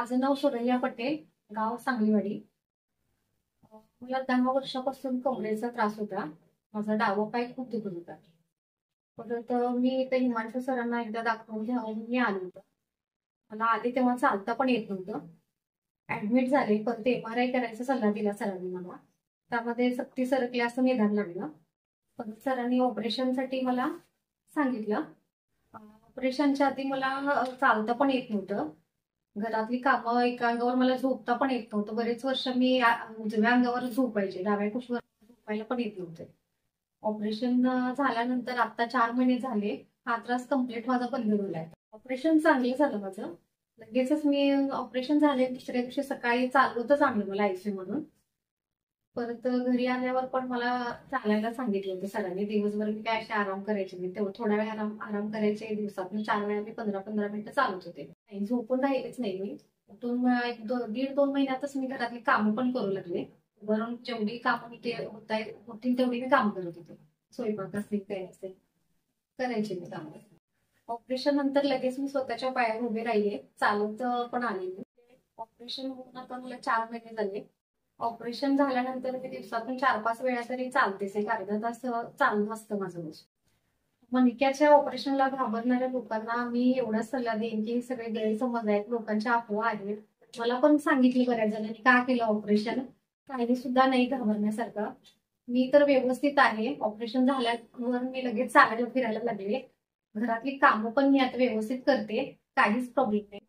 माझं नाव सुरैया पटेल, गाव सांगलीवाडी. मला 10 वर्षापासून कमरेचा त्रास होता. माझा डावा पाय खूप दुखत होता. परत मी इथे हिमांशू सरांना एकदा दाखवून घ्यावं मी आलो होतं. मला आधी तेव्हा चालता पण येत नव्हतं. ऍडमिट झाले, परत MRI करायचा सल्ला दिला सरांनी मला. त्यामध्ये सक्ती सरकली असं निदान लागलं. परत सरांनी ऑपरेशनसाठी मला सांगितलं. ऑपरेशनच्या आधी मला चालता पण येत नव्हतं. घरातली कामं एका अंगावर मला झोपता पण येत नव्हतं. बरेच वर्ष मी उजव्या अंगावर झोपायचे, डाव्या कुशीवर झोपायला पण येत नव्हते. ऑपरेशन झाल्यानंतर आता 4 महिने झाले, हा त्रास कम्प्लीट माझा बंद झालाय. ऑपरेशन चांगलं झालं माझं. लगेचच मी ऑपरेशन झाले दुसऱ्या दिवशी सकाळी चालवतच आणलं मला ICU मधून. परत घरी आल्यावर पण मला चालायला सांगितलं होतं सरांनी. दिवसभर मी काय असे आराम करायचे नाही, तेवढं थोडा वेळ आराम करायचे. दिवसातून 4 वेळा मी 15-15 मिनिटं चालत होते. झोपून राहिलेच नाही मी. 1.5-2 महिन्यातच मी घरातली कामं पण करू लागले. वरून जेवढी कामं होतील तेवढी मी काम करत होते. स्वयंपाक असेल काही असेल करायचे मी कामं. ऑपरेशन नंतर लगेच मी स्वतःच्या पायावर उभे राहिले, चालत पण आले. ऑपरेशन होऊन आता मला 4 महिने झाले. ऑपरेशन झाल्यानंतर मी दिवसातून 4-5 वेळा तरी चालतेच. एक अर्धा तास चालणं असतं माझं. मणक्याच्या ऑपरेशनला घाबरणाऱ्या लोकांना मी एवढा सल्ला देईन की सगळे गैरसमज आहेत, लोकांच्या अफवा आहेत. मला पण सांगितले बऱ्याच जणांनी का केलं ऑपरेशन, काही सुद्धा नाही घाबरण्यासारखं. मी तर व्यवस्थित आहे. ऑपरेशन झाल्यावर मी लगेच चालायला फिरायला लागले. घरातली कामं पण मी आता व्यवस्थित करते, काहीच प्रॉब्लेम नाही.